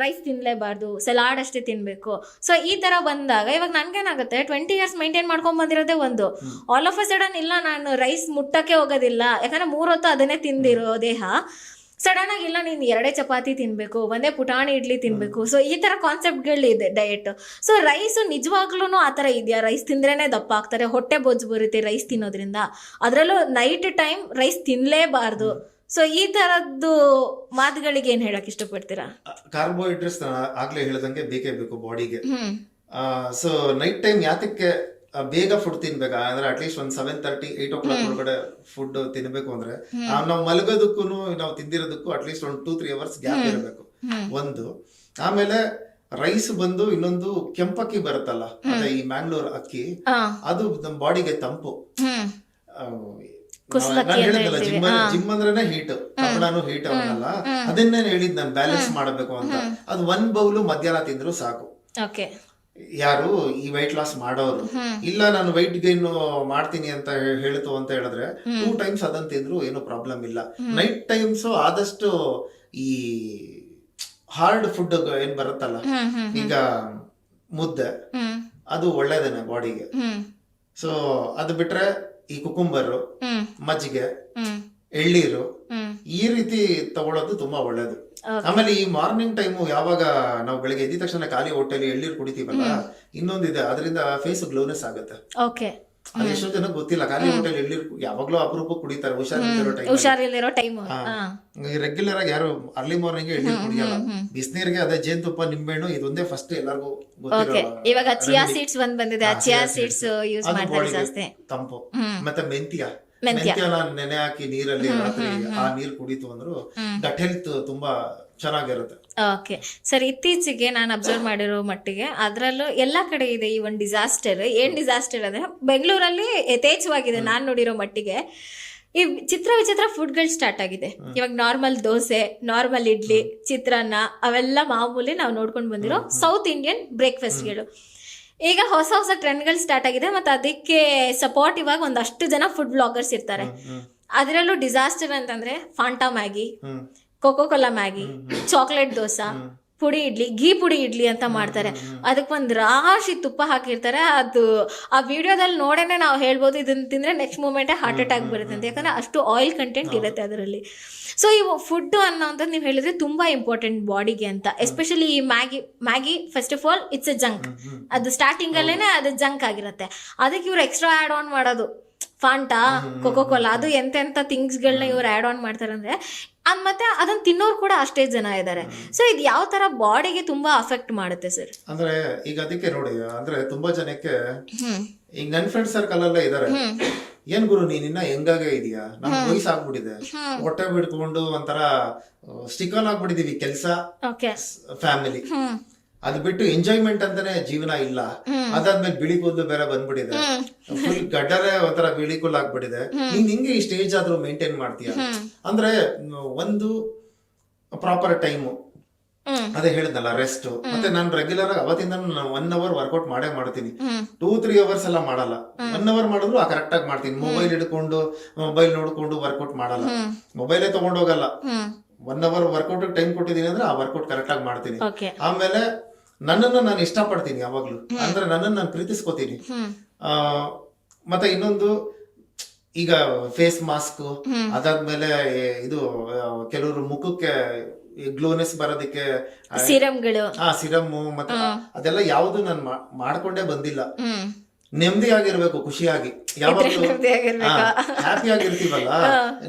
Rice ತಿನ್ಲೇಬಾರ್ದು, salad ಅಷ್ಟೇ ತಿನ್ಬೇಕು. So ಈ ತರ ಬಂದಾಗ ಇವಾಗ ನನ್ಗೇನಾಗುತ್ತೆ, 20 years ಮೇಂಟೈನ್ ಮಾಡ್ಕೊಂಡ್ ಬಂದಿರೋದೇ ಒಂದು, ಆಲ್ ಆಫ್ ಅ ಸಡನ್ ಇಲ್ಲ ನಾನು ರೈಸ್ ಮುಟ್ಟಕ್ಕೆ ಹೋಗೋದಿಲ್ಲ, ಯಾಕಂದ್ರೆ 3 ಹೊತ್ತು ಅದನ್ನೇ ತಿಂದಿರೋ ದೇಹ, ಸಡನ್ ಆಗಿ ಇಲ್ಲ ನೀನು 2 ಚಪಾತಿ ತಿನ್ಬೇಕು, ಒಂದೇ ಪುಟಾಣಿ ಇಡ್ಲಿ ತಿನ್ಬೇಕು. ಸೊ ಈ ತರ ಕಾನ್ಸೆಪ್ಟ್ಗಳಿದೆ ಡಯಟ್. ಸೊ ರೈಸ್ ನಿಜವಾಗ್ಲೂ ಆ ತರ ಇದೆಯಾ? ರೈಸ್ ತಿಂದ್ರೇನೆ ದಪ್ಪ ಆಗ್ತಾರೆ, ಹೊಟ್ಟೆ ಬೊಜ್ಜು ಬರುತ್ತೆ ರೈಸ್ ತಿನ್ನೋದ್ರಿಂದ, ಅದರಲ್ಲೂ ನೈಟ್ ಟೈಮ್ ರೈಸ್ ತಿನ್ಲೇಬಾರ್ದು. ಸೊ ಈ ತರದ್ದು ಮಾತುಗಳಿಗೆ ಏನ್ ಹೇಳಕ್ ಇಷ್ಟಪಡ್ತೀರಾ? ಕಾರ್ಬೋಹೈಡ್ರೇಟ್ಸ್ ಆಗ್ಲೇ ಹೇಳ್ದಂಗೆ ಬೇಕೇ ಬೇಕು ಬಾಡಿಗೆ. ಸೊ ನೈಟ್ ಟೈಮ್ ಯಾತಕ್ಕೆ ಬೇಗ ಫುಡ್ ತಿನ್ಬೇಕಾ ಅಂದ್ರೆ ಅಟ್ಲೀಸ್ಟ್ ಒಂದ್ 7:30 8 o'clock ಒಳಗಡೆ ಫುಡ್ ತಿನ್ಬೇಕು ಅಂದ್ರೆ ನಾವು ಮಲಗೋದಕ್ಕೂ ನಾವು ತಿಂದಿರೋದಕ್ಕೂ ಅಟ್ಲೀಸ್ಟ್ ಒಂದು 2-3 hours ಗ್ಯಾಪ್ ಇರಬೇಕು ಒಂದು. ಆಮೇಲೆ ರೈಸ್ ಬಂದು ಇನ್ನೊಂದು ಕೆಂಪಕ್ಕಿ ಬರುತ್ತಲ್ಲ, ಅದೇ ಈ ಮ್ಯಾಂಗ್ಳೂರ್ ಅಕ್ಕಿ, ಅದು ನಮ್ಮ ಬಾಡಿಗೆ ತಂಪು. ನಾನು ಹೇಳಿದ್ನಲ್ಲ ಜಿಮ್ ಅಂದ್ರೇನೆ ಹೀಟ್, ಕಬ್ಬಣನು ಹೀಟ್ ಅವನಲ್ಲ, ಅದನ್ನೇ ಹೇಳಿದ್ ನಾನು ಬ್ಯಾಲೆನ್ಸ್ ಮಾಡಬೇಕು ಅಂತ. ಅದು 1 ಬೌಲ್ ಮಧ್ಯಾಹ್ನ ತಿಂದ್ರು ಸಾಕು. ಯಾರು ಈ ವೈಟ್ ಲಾಸ್ ಮಾಡೋರು, ಇಲ್ಲ ನಾನು ವೈಟ್ ಗೈನ್ ಮಾಡ್ತೀನಿ ಅಂತ ಹೇಳ್ತು ಅಂತ ಹೇಳಿದ್ರೆ 2 times ಅದನ್ನ ತಿಂದ್ರು ಏನು ಪ್ರಾಬ್ಲಮ್ ಇಲ್ಲ. ನೈಟ್ ಟೈಮ್ಸ್ ಆದಷ್ಟು ಈ ಹಾರ್ಡ್ ಫುಡ್ ಏನ್ ಬರುತ್ತಲ್ಲ, ಈಗ ಮುದ್ದೆ, ಅದು ಒಳ್ಳೇದೇನೆ ಬಾಡಿಗೆ. ಸೊ ಅದು ಬಿಟ್ರೆ ಈ ಕುಕುಂಬರ್, ಮಜ್ಜಿಗೆ, ಎಳ್ಳೀರು ಈ ರೀತಿ ತಗೊಳ್ಳೋದು ತುಂಬಾ ಒಳ್ಳೇದು. ಆಮೇಲೆ ಈ ಮಾರ್ನಿಂಗ್ ಟೈಮು ಯಾವಾಗ ನಾವು ಬೆಳಿಗ್ಗೆ ಎದ್ದ ತಕ್ಷಣ ಖಾಲಿ ಹೊಟ್ಟೆಲಿ ಎಳ್ಳೀರು ಕುಡಿತೀವಲ್ಲ, ಇನ್ನೊಂದಿದೆ, ಅದರಿಂದ ಫೇಸ್ ಗ್ಲೋನೆಸ್ ಆಗುತ್ತೆ. ಅದು ಎಷ್ಟೋ ಜನಕ್ಕೆ ಗೊತ್ತಿಲ್ಲ, ಖಾಲಿ ಹೊಟ್ಟೆಲಿ ಎಳ್ಳೀರು ಯಾವಾಗ್ಲೂ ಅಪರೂಪಕ್ಕೆ ಕುಡಿತಾರೆ ಹುಷಾರಿಲ್ದಿರೋ ಟೈಮ್. ರೆಗ್ಯುಲರ್ ಆಗಿ ಯಾರು ಅರ್ಲಿ ಮಾರ್ನಿಂಗ್ ಎಳ್ಳೀರು ಕುಡಿಯಲ್ಲ. ಬಿಸಿನೀರಿಗೆ ಅದೇ ಜೇನುತುಪ್ಪ, ನಿಂಬೆಹಣ್ಣು, ಇದೊಂದೇ ಫಸ್ಟ್ ಎಲ್ಲರಿಗೂ ಗೊತ್ತಿರೋ. ಇವಾಗ ಚಿಯಾ ಸೀಡ್ಸ್ ಒಂದ್ ಬಂದಿದೆ, ಚಿಯಾ ಸೀಡ್ಸ್ ಯೂಸ್ ಮಾಡ್ತಾರೆ ಜಾಸ್ತಿ. ತಂಪು. ಮತ್ತೆ ಮೆಂತ್ಯನ ನೆನೆ ಹಾಕಿ ನೀರಲ್ಲಿ ರಾತ್ರಿ ಆ ನೀರ್ ಕುಡಿತು ಅಂದ್ರು ಗಟ್ ಹೆಲ್ತ್ ತುಂಬಾ ಚೆನ್ನಾಗಿರುತ್ತೆ. ಓಕೆ ಸರ್, ಇತ್ತೀಚೆಗೆ ನಾನು ಅಬ್ಸರ್ವ್ ಮಾಡಿರೋ ಮಟ್ಟಿಗೆ ಅದರಲ್ಲೂ ಎಲ್ಲಾ ಕಡೆ ಇದೆ ಈ ಒಂದು ಡಿಸಾಸ್ಟರ್. ಏನ್ ಡಿಸಾಸ್ಟರ್ ಅಂದ್ರೆ ಬೆಂಗಳೂರಲ್ಲಿ ಯಥೇಚ್ಛವಾಗಿದೆ ನಾನು ನೋಡಿರೋ ಮಟ್ಟಿಗೆ. ಈ ಚಿತ್ರ ವಿಚಿತ್ರ ಫುಡ್ಗಳು ಸ್ಟಾರ್ಟ್ ಆಗಿದೆ. ಇವಾಗ ನಾರ್ಮಲ್ ದೋಸೆ, ನಾರ್ಮಲ್ ಇಡ್ಲಿ, ಚಿತ್ರಾನ್ನ ಅವೆಲ್ಲ ಮಾಮೂಲಿ ನಾವು ನೋಡ್ಕೊಂಡು ಬಂದಿರೋ ಸೌತ್ ಇಂಡಿಯನ್ ಬ್ರೇಕ್ಫಾಸ್ಟ್ಗಳು. ಈಗ ಹೊಸ ಹೊಸ ಟ್ರೆಂಡ್ಗಳು ಸ್ಟಾರ್ಟ್ ಆಗಿದೆ, ಮತ್ತೆ ಅದಕ್ಕೆ ಸಪೋರ್ಟ್ ಇವಾಗ ಒಂದಷ್ಟು ಜನ ಫುಡ್ ಬ್ಲಾಗರ್ಸ್ ಇರ್ತಾರೆ. ಅದರಲ್ಲೂ ಡಿಸಾಸ್ಟರ್ ಅಂತಂದ್ರೆ Fanta Maggi, Coca Cola Maggi, chocolate dosa, podi idli, ಘೀ ಪುಡಿ ಇಡ್ಲಿ ಅಂತ ಮಾಡ್ತಾರೆ. ಅದಕ್ಕೆ ಒಂದು ರಾಶಿ ತುಪ್ಪ ಹಾಕಿರ್ತಾರೆ. ಅದು ಆ ವಿಡಿಯೋದಲ್ಲಿ ನೋಡೇನೆ ನಾವು ಹೇಳ್ಬೋದು ಇದನ್ನ ತಿಂದ್ರೆ ನೆಕ್ಸ್ಟ್ ಮೂಮೆಂಟೇ ಹಾರ್ಟ್ ಅಟ್ಯಾಕ್ ಬರುತ್ತೆ ಅಂತ, ಯಾಕಂದ್ರೆ ಅಷ್ಟು ಆಯಿಲ್ ಕಂಟೆಂಟ್ ಇರುತ್ತೆ ಅದರಲ್ಲಿ. ಸೊ ಈ ಫುಡ್ ಅನ್ನೋಂಥದ್ದು ನೀವು ಹೇಳಿದ್ರೆ ತುಂಬಾ ಇಂಪಾರ್ಟೆಂಟ್ ಬಾಡಿಗೆ ಅಂತ. ಎಸ್ಪೆಷಲಿ ಈ Maggi first of all it's A junk. ಅದು ಸ್ಟಾರ್ಟಿಂಗ್ ಅಲ್ಲೇನೆ ಅದು ಜಂಕ್ ಆಗಿರುತ್ತೆ. ಅದಕ್ಕೆ ಇವ್ರು ಎಕ್ಸ್ಟ್ರಾ ಆಡ್ ಆನ್ ಮಾಡೋದು ಫಾಂಟಾ, ಕೋಕೋ ಕೋಲಾ, ಅದು ಎಂತೆಂಥ ಥಿಂಗ್ಸ್ಗಳನ್ನ ಇವ್ರು ಆ್ಯಡ್ ಆನ್ ಮಾಡ್ತಾರೆ ಅಂದರೆ, ಮತ್ತೆ ಅದನ್ನ ತಿನ್ನೋರು ಕೂಡ ಅಷ್ಟೇ ಜನ ಇದ್ದಾರೆ. ಸೊ ಇದು ಯಾವ ತರ ಬಾಡಿಗೆ ತುಂಬಾ ಅಫೆಕ್ಟ್ ಮಾಡುತ್ತೆ ಸರ್? ಅಂದ್ರೆ ಈಗ ಅದಕ್ಕೆ ನೋಡಿ, ಅಂದ್ರೆ ತುಂಬಾ ಜನಕ್ಕೆ ಈಗ ನನ್ ಫ್ರೆಂಡ್ ಸರ್ಕಲ್ ಅಲ್ಲೇ ಇದಾರೆ, ಏನ್ ಗುರು ನೀನ್ ಇನ್ನ ಹೆಂಗಾಗೆ ಇದೀಯಾ, ನಮ್ ವಯಸ್ಸು ಆಗ್ಬಿಟ್ಟಿದೆ, ಹೊಟ್ಟೆ ಬಿಡ್ಕೊಂಡು ಒಂಥರ ಸ್ಟಿಕನ್ ಆಗ್ಬಿಟ್ಟಿದೀವಿ, ಕೆಲ್ಸ, ಫ್ಯಾಮಿಲಿ, ಅದು ಬಿಟ್ಟು ಎಂಜಾಯ್ಮೆಂಟ್ ಅಂತಾನೆ ಜೀವನ ಇಲ್ಲ. ಅದಾದ್ಮೇಲೆ ಬಿಳಿ ಕೂದಲು ಬೇರೆ ಬಂದ್ಬಿಟ್ಟಿದೆ, ಫುಲ್ ಗಡ್ಡರೇ ಒಂಥರ ಬಿಳಿ ಕೂದಲು ಆಗ್ಬಿಟ್ಟಿದೆ. ನೀನ್ ಹಿಂಗೆ ಈ ಸ್ಟೇಜ್ ಆದ್ರೂ ಮೇಂಟೈನ್ ಮಾಡ್ತೀಯ ಅಂದ್ರೆ ಒಂದು ಪ್ರಾಪರ್ ಟೈಮು, ಅದೇ ಹೇಳಿದ್ನಲ್ಲ ರೆಸ್ಟ್. ಮತ್ತೆ ನಾನು ರೆಗ್ಯುಲರ್ ಆಗಿ ಅವತ್ತಿಂದ 1 hour ವರ್ಕೌಟ್ ಮಾಡೇ ಮಾಡ್ತೀನಿ. 2-3 hours ಎಲ್ಲ ಮಾಡಲ್ಲ, 1 hour ಮಾಡಿದ್ರು ಕರೆಕ್ಟ್ ಆಗಿ ಮಾಡ್ತೀನಿ. ಮೊಬೈಲ್ ಹಿಡ್ಕೊಂಡು ಮೊಬೈಲ್ ನೋಡ್ಕೊಂಡು ವರ್ಕೌಟ್ ಮಾಡಲ್ಲ, ಮೊಬೈಲೇ ತಗೊಂಡ್ ಹೋಗಲ್ಲ. 1 hour ವರ್ಕೌಟ್ ಟೈಮ್ ಕೊಟ್ಟಿದ್ದೀನಿ ಅಂದ್ರೆ ಆ ವರ್ಕೌಟ್ ಕರೆಕ್ಟ್ ಆಗಿ ಮಾಡ್ತೀನಿ. ಆಮೇಲೆ ನನ್ನನ್ನು ನಾನು ಇಷ್ಟಪಡ್ತೀನಿ ಯಾವಾಗ್ಲೂ, ಅಂದ್ರೆ ನನ್ನನ್ನು ನಾನು ಪ್ರೀತಿಸ್ಕೋತೀನಿ. ಮತ್ತೆ ಇನ್ನೊಂದು ಈಗ ಫೇಸ್ ಮಾಸ್ಕ್, ಅದಾದ್ಮೇಲೆ ಇದು ಕೆಲವರು ಮುಖಕ್ಕೆ ಗ್ಲೋನೆಸ್ ಬರೋದಕ್ಕೆ ಸಿರಮ್ಗಳು, ಸಿರಮ್, ಮತ್ತೆ ಅದೆಲ್ಲ ಯಾವ್ದು ನಾನು ಮಾಡ್ಕೊಂಡೇ ಬಂದಿಲ್ಲ. ನೆಮ್ಮದಿಯಾಗಿರ್ಬೇಕು, ಖುಷಿಯಾಗಿ, ಯಾವಾಗ್ಲೂ ಹ್ಯಾಪಿ ಆಗಿರ್ತೀವಲ್ಲ,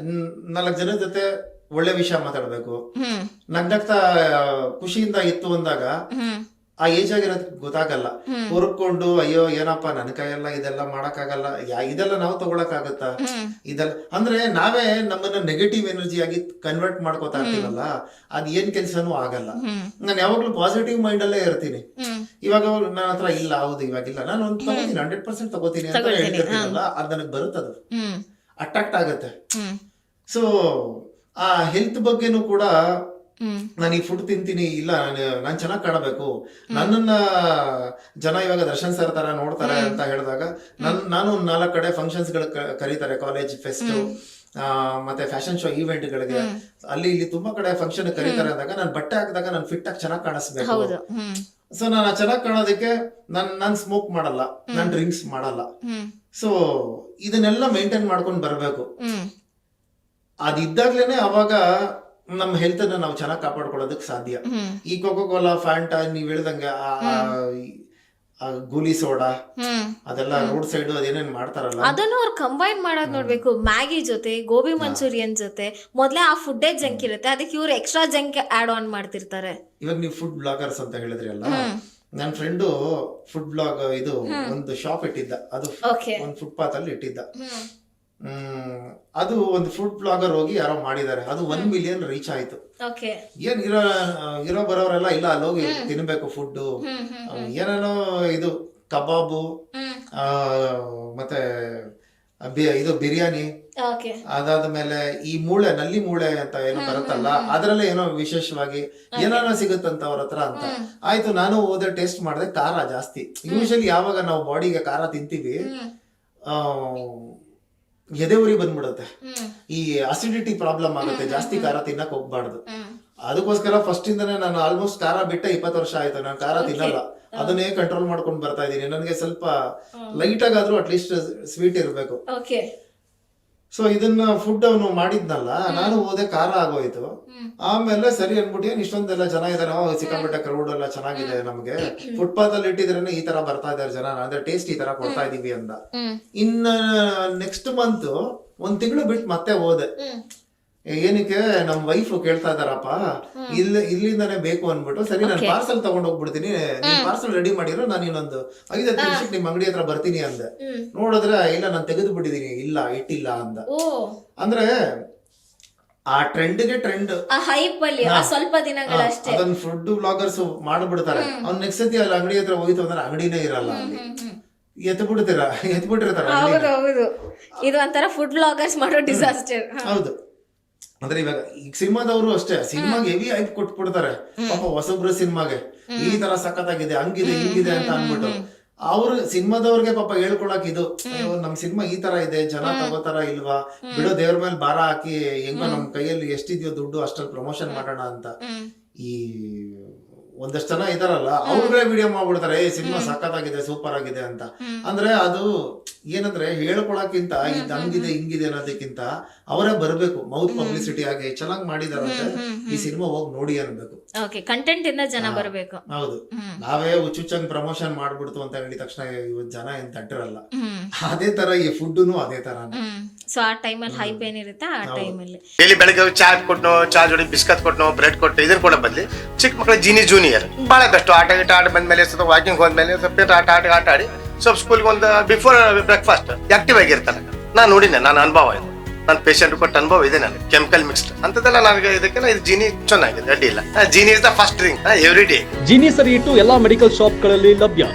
4 ಜನ ಜೊತೆ ಒಳ್ಳೆ ವಿಷಯ ಮಾತಾಡ್ಬೇಕು, ನಗ್ನಗ್ತಾ ಖುಷಿಯಿಂದ ಇತ್ತು ಅಂದಾಗ ಆ ಏಜ್ ಆಗಿರೋದ್ ಗೊತ್ತಾಗಲ್ಲ. ಹೊರ್ಕೊಂಡು ಅಯ್ಯೋ ಏನಪ್ಪಾ ನನ್ ಕೈಯೆಲ್ಲ ಇದೆಲ್ಲ ಮಾಡಕ್ಕಾಗಲ್ಲ, ಇದೆಲ್ಲ ನಾವು ತಗೊಳಕ್ ಆಗತ್ತಾ, ಇದೆಲ್ಲ ಅಂದ್ರೆ ನಾವೇ ನಮ್ಮನ್ನ ನೆಗೆಟಿವ್ ಎನರ್ಜಿ ಆಗಿ ಕನ್ವರ್ಟ್ ಮಾಡ್ಕೋತಾ ಇರ್ತೀವಲ್ಲ, ಅದ್ ಏನ್ ಕೆಲ್ಸನೂ ಆಗಲ್ಲ. ನಾನು ಯಾವಾಗ್ಲೂ ಪಾಸಿಟಿವ್ ಮೈಂಡ್ ಅಲ್ಲೇ ಇರ್ತೀನಿ. ಇವಾಗ ನನ್ನ ಹತ್ರ ಇಲ್ಲ, ಹೌದು ಇವಾಗಿಲ್ಲ, ನಾನು ಒಂದು ತಗೋತೀನಿ, 100% ತಗೋತೀನಿ ಅಂತ ಹೇಳ್ತಿರ್ತೀನಲ್ಲ, ಅದ್ ನನಗ್ ಬರುತ್ತದು, ಅಟ್ರಾಕ್ಟ್ ಆಗತ್ತೆ. ಸೊ ಆ ಹೆಲ್ತ್ ಬಗ್ಗೆನೂ ಕೂಡ ನಾನು ಈ ಫುಡ್ ತಿಂತೀನಿ, ಇಲ್ಲ ನಾನು ಚೆನ್ನಾಗಿ ಕಾಣಬೇಕು, ನನ್ನನ್ನ ಜನ ಇವಾಗ ದರ್ಶನ್ ಸರ್ ತರ ನೋಡ್ತಾರೆ ಅಂತ ಹೇಳಿದಾಗ ನಾನು 4 ಕಡೆ ಫಂಕ್ಷನ್ಸ್ ಗಳು ಕರೀತಾರೆ, ಕಾಲೇಜ್ ಫೆಸ್ಟ್, ಮತ್ತೆ ಫ್ಯಾಷನ್ ಶೋ ಈವೆಂಟ್ಗಳಿಗೆ ಅಲ್ಲಿ ಇಲ್ಲಿ ತುಂಬಾ ಕಡೆ ಫಂಕ್ಷನ್ ಕರೀತಾರೆ ಅಂದಾಗ ನಾನು ಬಟ್ಟೆ ಹಾಕಿದಾಗ ನಾನು ಫಿಟ್ ಆಗಿ ಚೆನ್ನಾಗಿ ಕಾಣಿಸ್ಬೇಕು. ಹೌದು. ಸೊ ನಾನು ಚೆನ್ನಾಗಿ ಕಾಣೋದಕ್ಕೆ ನಾನು ಸ್ಮೋಕ್ ಮಾಡಲ್ಲ, ನಾನು ಡ್ರಿಂಕ್ಸ್ ಮಾಡಲ್ಲ. ಸೊ ಇದನ್ನೆಲ್ಲ ಮೇಂಟೈನ್ ಮಾಡ್ಕೊಂಡು ಬರ್ಬೇಕು. ಅದಿದ್ದಾಗ್ಲೇನೆ ಅವಾಗ ನಮ್ಮ ಹೆಲ್ತ್ ಅನ್ನ ನಾವು ಚೆನ್ನಾಗಿ ಕಾಪಾಡ್ಕೊಳ್ಳೋದಕ್ಕೆ ಸಾಧ್ಯ. ಈ ಕೋಕೋ ಕೋಲಾ, ಫ್ಯಾಂಟಾ, ನೀವ್ ಹೇಳ್ದಂಗೆ ಗೋಲಿ ಸೋಡಾ ಅದೆಲ್ಲ ರೋಡ್ ಸೈಡ್ ಅದೇನೇನ್ ಮಾಡ್ತಾರಲ್ಲ, ಅದನ್ನು ಅವ್ರು ಕಂಬೈನ್ ಮಾಡೋದ್ ನೋಡ್ಬೇಕು. ಮ್ಯಾಗಿ ಜೊತೆ, ಗೋಬಿ ಮಂಚೂರಿಯನ್ ಜೊತೆ ಮೊದ್ಲೇ ಆ ಫುಡ್ಡೇ ಜಂಕ್ ಇರುತ್ತೆ, ಅದಕ್ಕೆ ಇವ್ರು ಎಕ್ಸ್ಟ್ರಾ ಜಂಕ್ ಆಡ್ ಆನ್ ಮಾಡ್ತಿರ್ತಾರೆ. ಇವಾಗ ನೀವು ಫುಡ್ ಬ್ಲಾಗರ್ಸ್ ಅಂತ ಹೇಳಿದ್ರಿ ಅಲ್ಲ, ನನ್ನ ಫ್ರೆಂಡು ಫುಡ್ ಬ್ಲಾಗ್ ಇದು ಒಂದು ಶಾಪ್ ಇಟ್ಟಿದ್ದ, ಅದು ಒಂದು ಫುಟ್ಪಾತ್ ಅಲ್ಲಿ ಇಟ್ಟಿದ್ದ. ಅದು ಒಂದು ಫುಡ್ ಬ್ಲಾಗರ್ ಹೋಗಿ ಯಾರೋ ಮಾಡಿದ್ದಾರೆ, ಅದು 1 ಮಿಲಿಯನ್ ರೀಚ್ ಆಯ್ತು. ಏನ್ ಇರೋ ಬರೋರೆಲ್ಲ ಇಲ್ಲ ಅಲ್ಲಿ ಹೋಗಿ ತಿನ್ಬೇಕು ಫುಡ್, ಏನೇನೋ ಇದು ಕಬಾಬು, ಮತ್ತೆ ಇದು ಬಿರಿಯಾನಿ, ಅದಾದ್ಮೇಲೆ ಈ ನಲ್ಲಿ ಮೂಳೆ ಅಂತ ಏನೋ ಬರುತ್ತಲ್ಲ, ಅದ್ರಲ್ಲೇ ಏನೋ ವಿಶೇಷವಾಗಿ ಏನಾನ ಸಿಗುತ್ತಂತ ಅವ್ರ ಹತ್ರ ಅಂತ ಆಯ್ತು. ನಾನು ಹೋದೆ, ಟೇಸ್ಟ್ ಮಾಡಿದೆ, ಖಾರ ಜಾಸ್ತಿ. ಯೂಶಲಿ ಯಾವಾಗ ನಾವು ಬಾಡಿಗೆ ಖಾರ ತಿಂತೀವಿ ಎದೆ ಉರಿ ಬಂದ್ಬಿಡುತ್ತೆ, ಈ ಅಸಿಡಿಟಿ ಪ್ರಾಬ್ಲಮ್ ಆಗುತ್ತೆ, ಜಾಸ್ತಿ ಖಾರ ತಿನ್ನಕ್ ಹೋಗ್ಬಾರ್ದು. ಅದಕ್ಕೋಸ್ಕರ ಫಸ್ಟ್ ಇಂದಾನೆ ನಾನು ಆಲ್ಮೋಸ್ಟ್ ಖಾರ ಬಿಟ್ಟೆ 20 ವರ್ಷ ಆಯ್ತು. ನಾನು ಖಾರ ತಿನ್ನಲ್ಲ, ಅದನ್ನೇ ಕಂಟ್ರೋಲ್ ಮಾಡ್ಕೊಂಡು ಬರ್ತಾ ಇದೀನಿ. ನನಗೆ ಸ್ವಲ್ಪ ಲೈಟ್ ಆಗಾದ್ರೂ ಅಟ್ಲೀಸ್ಟ್ ಸ್ವೀಟ್ ಇರ್ಬೇಕು. ಸೊ ಇದನ್ನ ಫುಡ್ ಅವನು ಮಾಡಿದ್ನಲ್ಲ, ನಾನು ಹೋದೆ, ಖಾರ ಆಗೋಯ್ತು. ಆಮೇಲೆ ಸರಿ ಅನ್ಬಿಟ್ಟು ಏನ್ ಇಷ್ಟೊಂದೆಲ್ಲ ಜನ ಇದಾರೆ, ಸಿಕ್ಕಾಪಟ್ಟೆ ಕ್ರೌಡ್ ಎಲ್ಲ ಚೆನ್ನಾಗಿದೆ, ನಮ್ಗೆ ಫುಟ್ಪಾತ್ ಅಲ್ಲಿ ಇಟ್ಟಿದ್ರೇನೆ ಈ ತರ ಬರ್ತಾ ಇದಾರೆ ಜನ, ಅಂದ್ರೆ ಟೇಸ್ಟ್ ಈ ತರ ಕೊಡ್ತಾ ಇದೀವಿ ಅಂದ. ಇನ್ನ ನೆಕ್ಸ್ಟ್ ಮಂತ್ 1 ತಿಂಗಳು ಬಿಟ್ಟು ಮತ್ತೆ ಹೋದೆ. ಏನಕ್ಕೆ ನಮ್ ವೈಫ್ ಕೇಳ್ತಾ ಇದಾರಪ್ಪ, ಇಲ್ಲಿಂದಾನೆ ಬೇಕು ಅನ್ಬಿಟ್ಟು, ಸರಿ ನಾನು ಪಾರ್ಸಲ್ ತಗೊಂಡ್ ಹೋಗ್ಬಿಡ್ತೀನಿ, ನೀನ್ ಪಾರ್ಸಲ್ ರೆಡಿ ಮಾಡಿರೋ, ನಾನು ಇನ್ನೊಂದು 5-10 ನಿಮಿಷಕ್ಕೆ ನಿಮ್ ಅಂಗಡಿ ಹತ್ರ ಬರ್ತೀನಿ ಅಂದೆ. ನೋಡಿದ್ರೆ ಇಲ್ಲ, ನಾನು ತೆಗೆದು ಬಿಟ್ಟಿದೀನಿ, ಇಲ್ಲ ಇಟ್ಟಿಲ್ಲ ಅಂದ. ಅಂದ್ರೆ ಆ ಟ್ರೆಂಡ್ಗೆ ಟ್ರೆಂಡ್, ಸ್ವಲ್ಪ ದಿನಗಳಷ್ಟೇ ಅದನ್ನ ಫುಡ್ ಬ್ಲಾಗರ್ಸ್ ಮಾಡ್ಬಿಡ್ತಾರೆ. ಅವ್ನ್ ನೆಕ್ಸ್ಟ್ ಸತಿ ಅಲ್ಲಿ ಅಂಗಡಿ ಹತ್ರ ಹೋಯ್ತು ಅಂದ್ರೆ ಅಂಗಡಿನೇ ಇರಲ್ಲ, ಅಲ್ಲಿ ಎತ್ಬಿಟ್ಟಿರ್ತಾರೆ. ಹೌದು, ಇದು ಒಂಥರ ಫುಡ್ ಬ್ಲಾಗರ್ಸ್ ಮಾಡೋ ಡಿಸಾಸ್ಟರ್. ಹೌದು. ಅಂದ್ರೆ ಇವಾಗ ಈಗ ಸಿನಿಮಾದವರು ಅಷ್ಟೇ, ಸಿನಿಮಾಗೆ ಹೆವಿ ಹೈಪ್ ಕೊಟ್ಬಿಡ್ತಾರೆ ಪಾಪ, ಹೊಸಬ್ರು ಸಿನಿಮಾಗೆ ಈ ತರ ಸಖತ್ತಾಗಿದೆ, ಹಂಗಿದೆ ಹಿಂಗಿದೆ ಅಂತ ಅನ್ಬಿಟ್ಟು ಅವ್ರು ಸಿನಿಮಾದವ್ರಿಗೆ ಪಾಪ ಹೇಳ್ಕೊಳಕ್ ಇದು, ನಮ್ ಸಿನಿಮಾ ಈ ತರ ಇದೆ, ಜನ ತಗೋತಾರ ಇಲ್ವಾ, ಬಿಡೋ ದೇವ್ರ ಮೇಲೆ ಭಾರ ಹಾಕಿ ಹೆಂಗೋ ನಮ್ ಕೈಯಲ್ಲಿ ಎಷ್ಟಿದ್ಯೋ ದುಡ್ಡು ಅಷ್ಟ್ರಲ್ಲಿ ಪ್ರಮೋಷನ್ ಮಾಡೋಣ ಅಂತ. ಈ ಒಂದಷ್ಟು ಜನ ಇದಾರಲ್ಲ, ಅವ್ರೇ ವಿಡಿಯೋ ಮಾಡ್ಬಿಡ್ತಾರೆ, ಸಿನಿಮಾ ಸಖತ್ತಾಗಿದೆ, ಸೂಪರ್ ಆಗಿದೆ ಅಂತ. ಅಂದ್ರೆ ಅದು ಏನಂದ್ರೆ ಹೇಳ್ಕೊಳಕ್ಕಿಂತ ಇದು ಹಂಗಿದೆ ಹಿಂಗಿದೆ ಅನ್ನೋದಕ್ಕಿಂತ ಅವರೇ ಬರ್ಬೇಕು, ಮೌತ್ ಪಬ್ಲಿಸಿಟಿ ಆಗಿ ಚೆನ್ನಾಗಿ ಮಾಡಿದಾರಂತೆ, ಈ ಸಿನಿಮಾ ಹೋಗಿ ನೋಡಿ ಅನ್ಬೇಕು. ಕಂಟೆಂಟ್ ಇಂದ ಜನ ಬರ್ಬೇಕು. ಹೌದು, ನಾವೇ ಹುಚ್ಚುಚ್ಚಂಗ್ ಪ್ರಮೋಷನ್ ಮಾಡ್ಬಿಡ್ತು ಅಂತ ಹೇಳಿ ತಕ್ಷಣ ಇವತ್ತು ಜನ ಏನ್ ತಟ್ಟಿರಲ್ಲ. ಅದೇ ತರ ಈ ಫುಡ್ನು ಅದೇ ತರ. ಸೊ ಆ ಟೈಮಲ್ಲಿ ಹೈಪ್ ಏನಿರುತ್ತೆ, ಆ ಟೈಮಲ್ಲಿ ಡೈಲಿ ಬೆಳಗ್ಗೆ ಚಾ ಕೊಟ್ಟು, ಚಾ ಜೋಡಿ ಬಿಸ್ಕತ್ ಕೊಟ್ಟು, ಬ್ರೆಡ್ ಕೊಟ್ಟು, ಇದನ್ನ ಕೊಡೋ ಬದ್ಲಿ ಚಿಕ್ಕ ಮಕ್ಕಳ ಜೂನಿಯರ್ ಬಹಳ ಕಷ್ಟ. ಆಟ ಬಂದ್ಮೇಲೆ ಸ್ವಲ್ಪ ವಾಕಿಂಗ್ ಹೋದ್ಮೇಲೆ ಸ್ವಲ್ಪ ಆಟ ಆಡಿ ಸ್ವಲ್ಪ ಸ್ಕೂಲ್ಗೆ ಒಂದು ಬಿಫೋರ್ ಬ್ರೇಕ್ಫಾಸ್ಟ್ ಆಕ್ಟಿವ್ ಆಗಿರ್ತಾರೆ. ನಾನು ನೋಡಿದ್ದೆ, ನಾನು ಅನುಭವ ಇದೆ, ನನ್ನ ಪೇಷಂಟ್ ಕೊಟ್ಟ ಅನುಭವ ಇದೆ. ನನಗೆ ಕೆಮಿಕಲ್ ಮಿಕ್ಸ್ಡ್ ಅಂತದೆಲ್ಲ ನನಗೆ ಇದಕ್ಕೆಲ್ಲ ಇದು ಜೀನಿ ಚೆನ್ನಾಗಿದೆ, ಅಡ್ಡಿ ಇಲ್ಲ. Jeeni is the first drink every day. Jeeni ಸರಿ ಇಟ್ಟು ಎಲ್ಲಾ ಮೆಡಿಕಲ್ ಶಾಪ್ಗಳಲ್ಲಿ ಲಭ್ಯ.